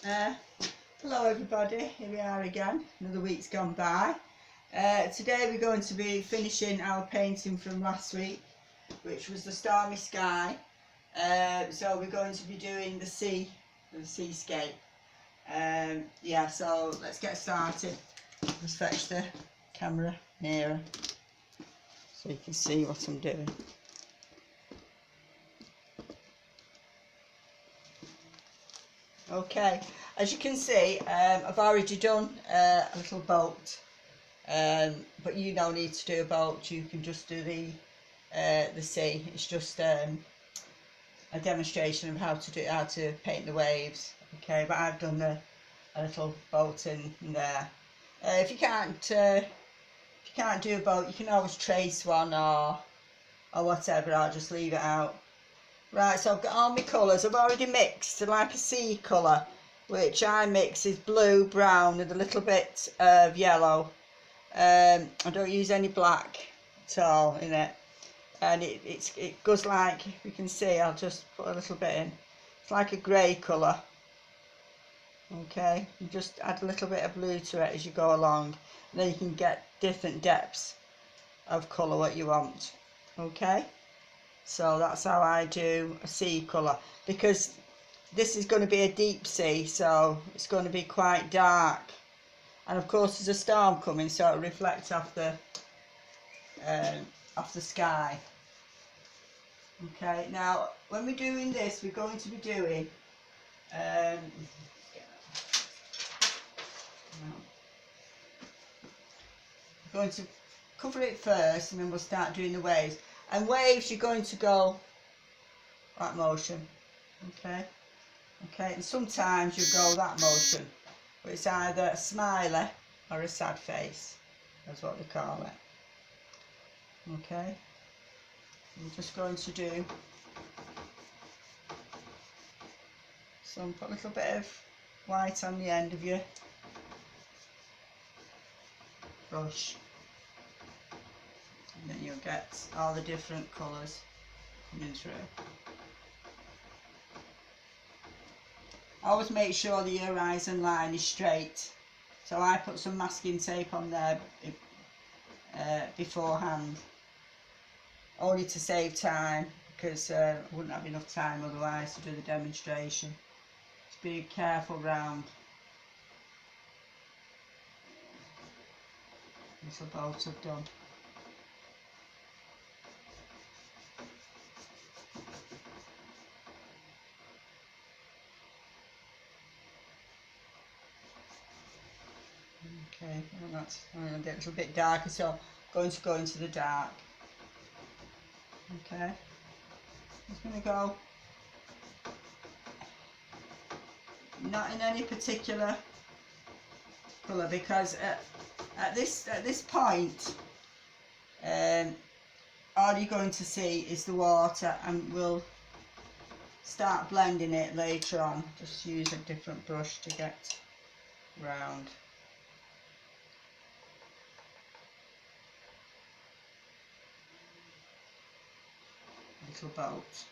Uh, Hello everybody, here we are again, another week's gone by. Today we're going to be finishing our painting from last week, which was the stormy sky. So we're going to be doing the seascape. Yeah, so let's get started. Let's fetch the camera nearer so you can see what I'm doing. Okay, as you can see, I've already done a little boat, but you don't need to do a boat. You can just do the sea. It's just a demonstration of how to paint the waves. Okay, but I've done a little boat in there. If you can't do a boat, you can always trace one or whatever. I'll just leave it out. Right, so I've got all my colours. I've already mixed like a sea colour, which I mix is blue, brown with a little bit of yellow. I don't use any black at all in it, and it goes like, you can see, I'll just put a little bit in. It's like a grey colour. Okay, you just add a little bit of blue to it as you go along, and then you can get different depths of colour what you want. Okay. So that's how I do a sea colour, because this is going to be a deep sea, so it's going to be quite dark, and of course there's a storm coming, so it'll reflect off the sky. Okay, now when we're doing this, we're going to be doing we're going to cover it first, and then we'll start doing the waves. And waves, you're going to go that motion. Okay. Okay, and sometimes you go that motion, but it's either a smiley or a sad face. That's what they call it. Okay, I'm just going to do put a little bit of white on the end of your brush, and then you'll get all the different colours coming through. Always make sure the horizon line is straight. So I put some masking tape on there beforehand, only to save time, because I wouldn't have enough time otherwise to do the demonstration. Just be careful round. Little boat I've done. Okay, and that's a little bit darker, so I'm going to go into the dark. Okay, I'm just going to go, not in any particular colour, because at this point, all you're going to see is the water, and we'll start blending it later on. Just use a different brush to get round. Little boat.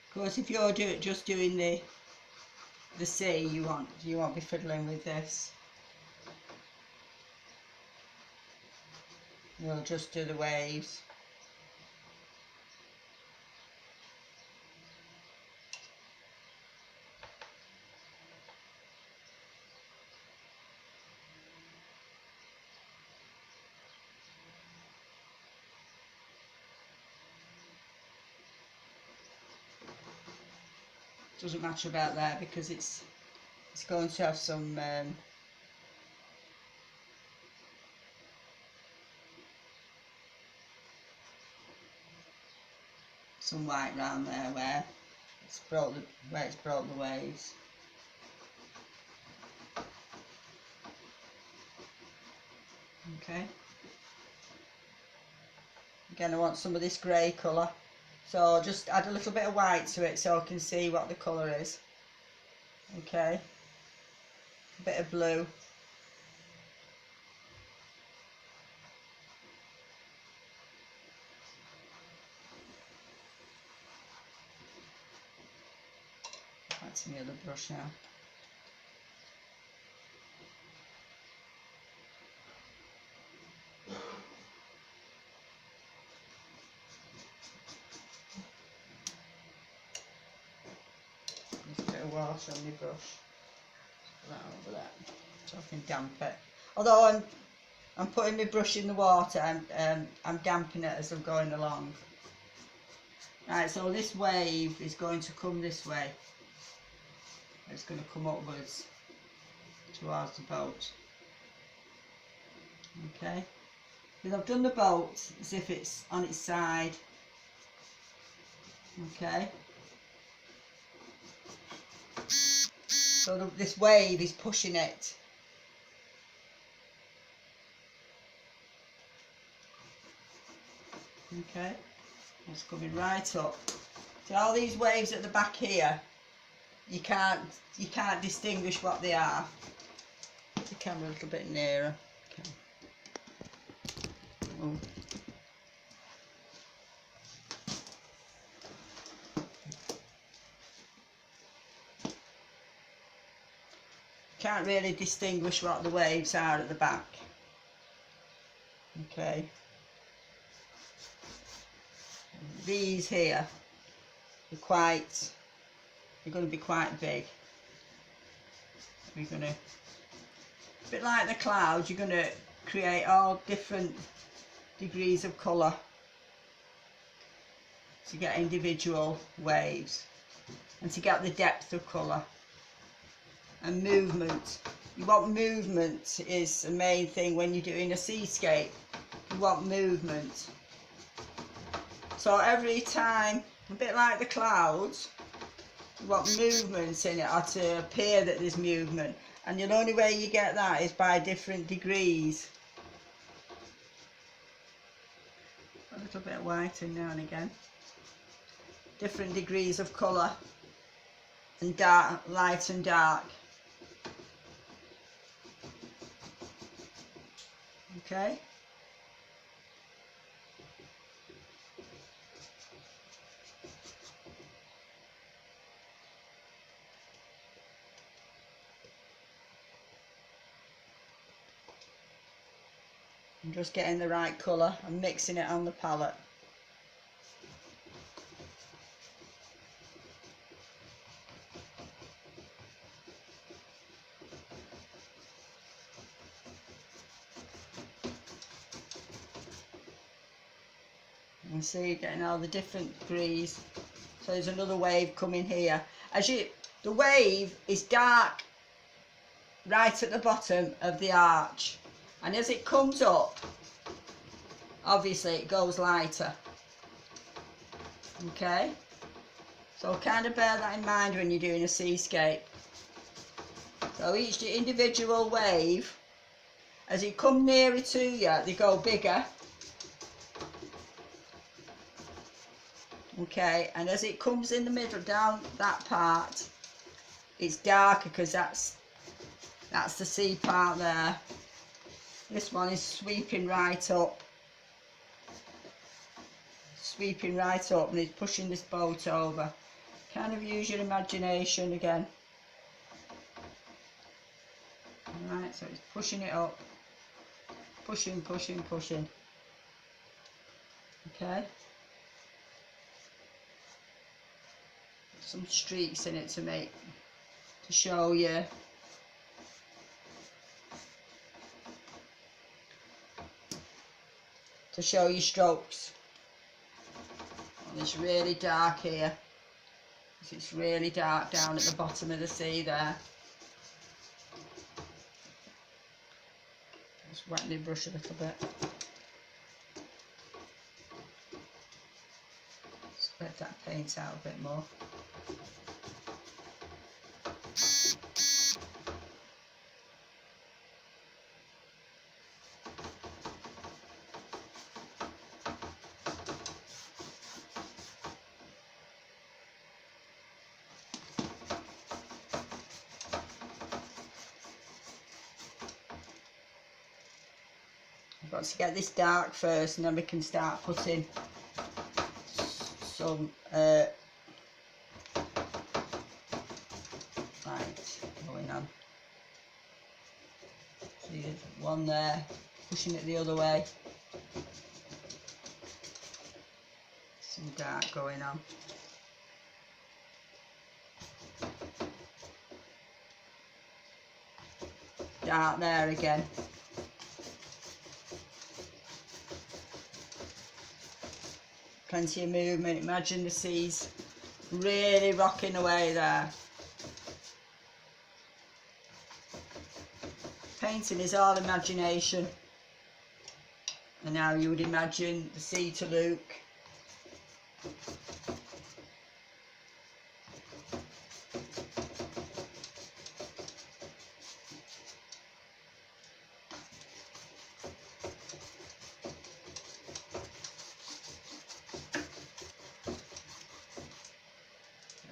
Of course, if you're just doing the sea, you won't be fiddling with this. You'll just do the waves. Doesn't matter about there, because it's going to have some white round there where it's brought the waves. Okay. Again, I want some of this grey colour. So just add a little bit of white to it so I can see what the colour is. Okay. A bit of blue. Back to my other brush now. Just a bit of water on my brush. Put that over there so I can damp it. Although I'm putting my brush in the water, I'm damping it as I'm going along. Right, so this wave is going to come this way. It's going to come upwards towards the boat. Okay, because I've done the boat as if it's on its side. Okay, so this wave is pushing it. Okay, it's coming right up. See all these waves at the back here, you can't distinguish what they are. Put the camera a little bit nearer. Okay. Oh. Can't really distinguish what the waves are at the back. Okay. These here are going to be quite big. We're going to, a bit like the clouds, you're going to create all different degrees of colour to get individual waves and to get the depth of colour and movement. You want movement is the main thing when you're doing a seascape. You want movement. So every time, a bit like the clouds, you want movement in it or to appear that there's movement. And the only way you get that is by different degrees. A little bit of white in now and again. Different degrees of colour and dark, light and dark. Okay. I'm just getting the right colour and mixing it on the palette. And see, getting all the different degrees. So there's another wave coming here. The wave is dark right at the bottom of the arch, and as it comes up, obviously it goes lighter. Okay, so kind of bear that in mind when you're doing a seascape. So each individual wave, as it comes nearer to you, they go bigger. Okay, and as it comes in the middle down that part, it's darker because that's the sea part there. This one is sweeping right up. Sweeping right up, and it's pushing this boat over. Kind of use your imagination again. Alright, so it's pushing it up. Pushing, pushing, pushing. Okay. Some streaks in it to show you. To show you strokes. And it's really dark here. It's really dark down at the bottom of the sea there. Just wet my brush a little bit. Spread that paint out a bit more. got to get this dark first, and then we can start putting some light going on. See, there's one there, pushing it the other way. Some dark going on. Dark there again. Plenty of movement. Imagine the seas really rocking away there. Painting is all imagination. And now you would imagine the sea to look.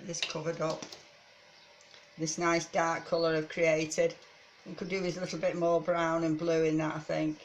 This covered up. This nice dark colour I've created. We could do with a little bit more brown and blue in that, I think.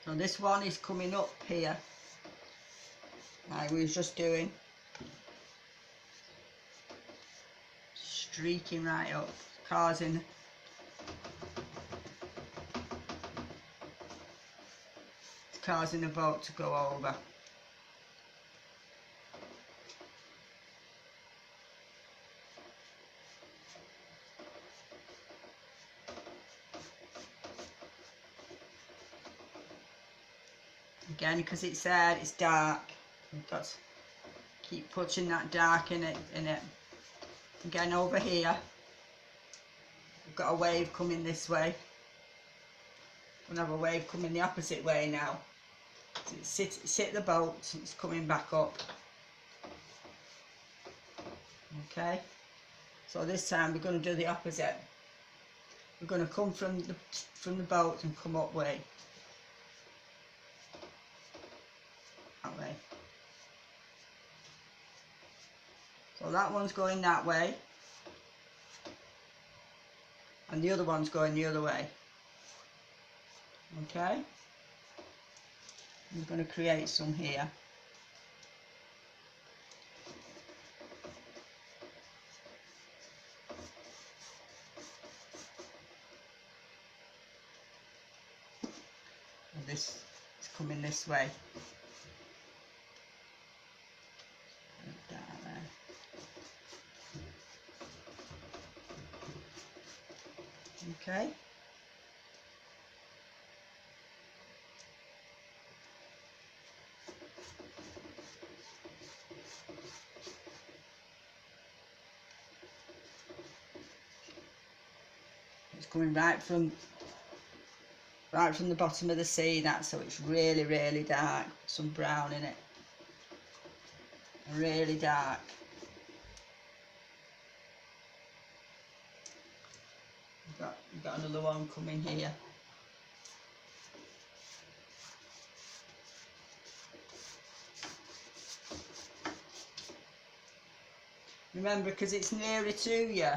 So this one is coming up here, like we was just doing, streaking right up, causing the boat to go over. Again, because it's there, it's dark. We've got to keep putting that dark in it. Again, over here, we've got a wave coming this way. We'll have a wave coming the opposite way now. So sit the boat, it's coming back up. Okay. So this time we're going to do the opposite. We're going to come from the boat and come up way. That way. So that one's going that way, and the other one's going the other way. Okay. I'm going to create some here. And this is coming this way. Down there. Okay. It's coming right from the bottom of the sea, that, so it's really, really dark. Some brown in it. Really dark. We've got another one coming here. Remember, because it's nearer to you,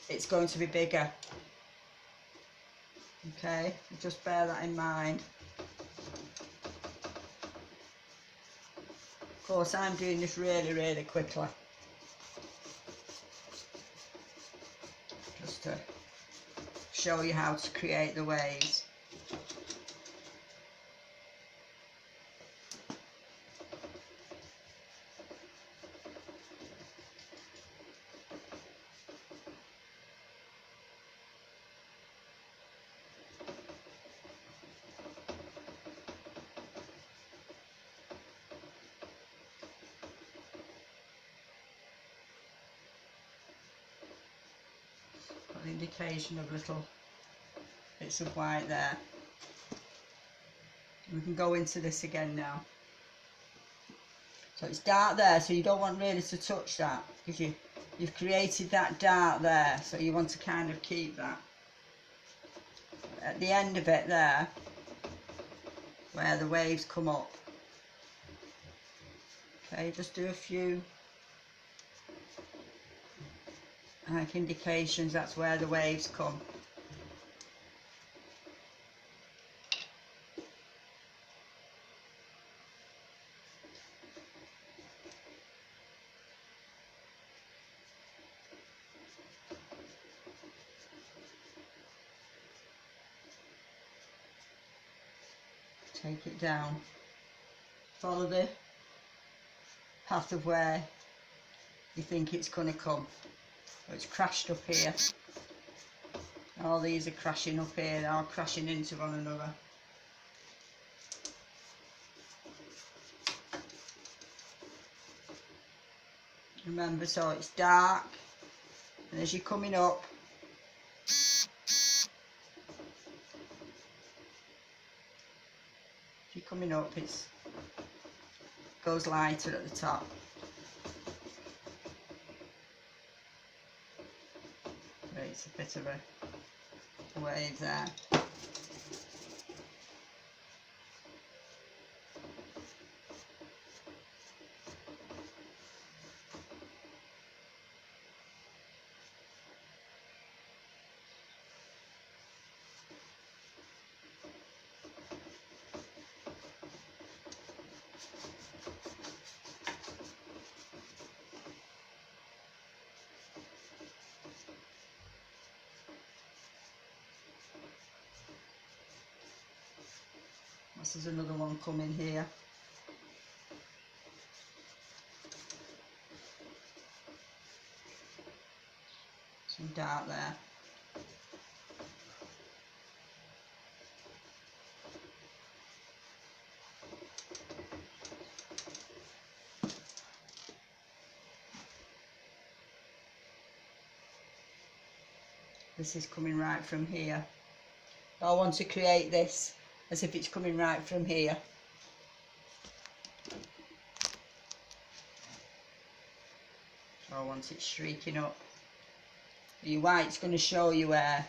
it's going to be bigger. Okay, just bear that in mind. Of course, I'm doing this really quickly, just to show you how to create the waves. Got an indication of little bits of white there. We can go into this again now. So it's dark there, so you don't want really to touch that, because you've created that dark there, so you want to kind of keep that. At the end of it there, where the waves come up, okay, just do a few like indications, that's where the waves come. Take it down, follow the path of where you think it's going to come. So it's crashed up here, all these are crashing up here, they're all crashing into one another. Remember, so it's dark, and as you're coming up, it goes lighter at the top. It's a bit of a wave there. This is another one coming here. Some dark there. This is coming right from here. I want to create this as if it's coming right from here. So I want it streaking up. Your white's going to show you where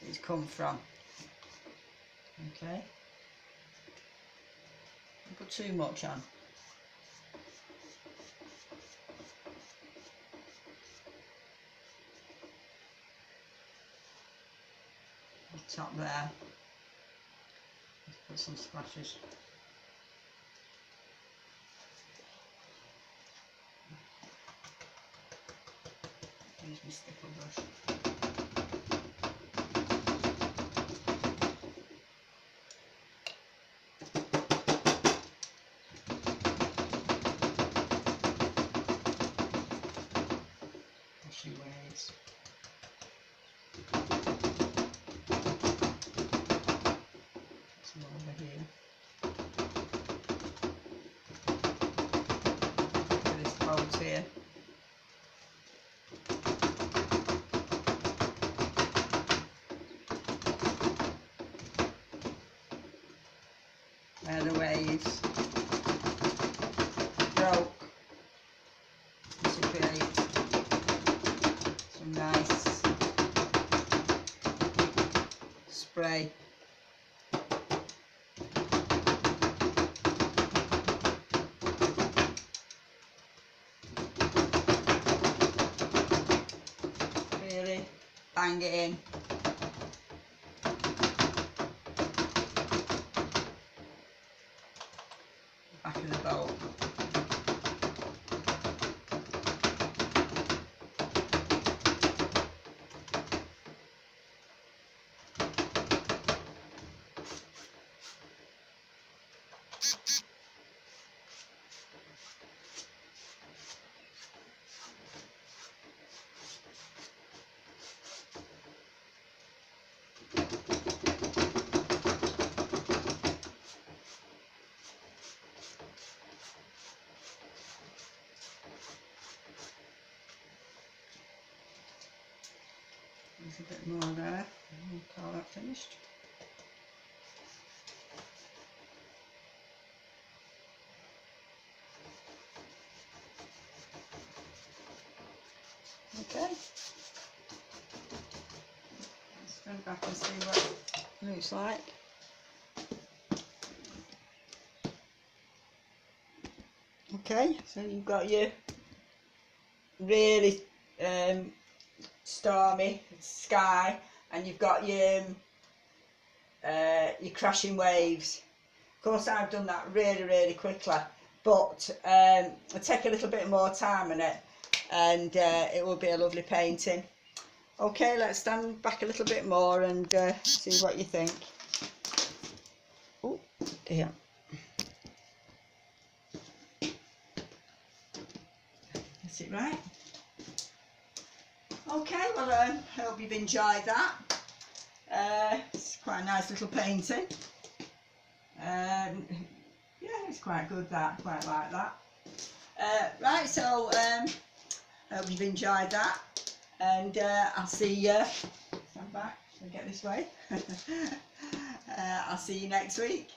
it's come from. Okay. Don't put too much on. The top there. Let's put some splashes. Use my sticker brush. Wash your waves. Some over here. Look at this boat here. Where the waves broke to create some nice spray. Really bang it in. back of the boat. There's a bit more there. I'll call that finished. Okay. Let's go back and see what it looks like. Okay, so you've got your really stormy sky, and you've got your crashing waves. Of course, I've done that really quickly, but I'll take a little bit more time on it, and it will be a lovely painting. Okay, let's stand back a little bit more and see what you think. Oh dear. Is it right? Okay, well I hope you've enjoyed that. It's quite a nice little painting. Yeah, it's quite good, that, quite like that. Right, so hope you've enjoyed that, and I'll see you, stand back, so get this way. I'll see you next week.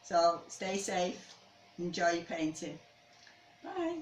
So stay safe, enjoy your painting. Bye.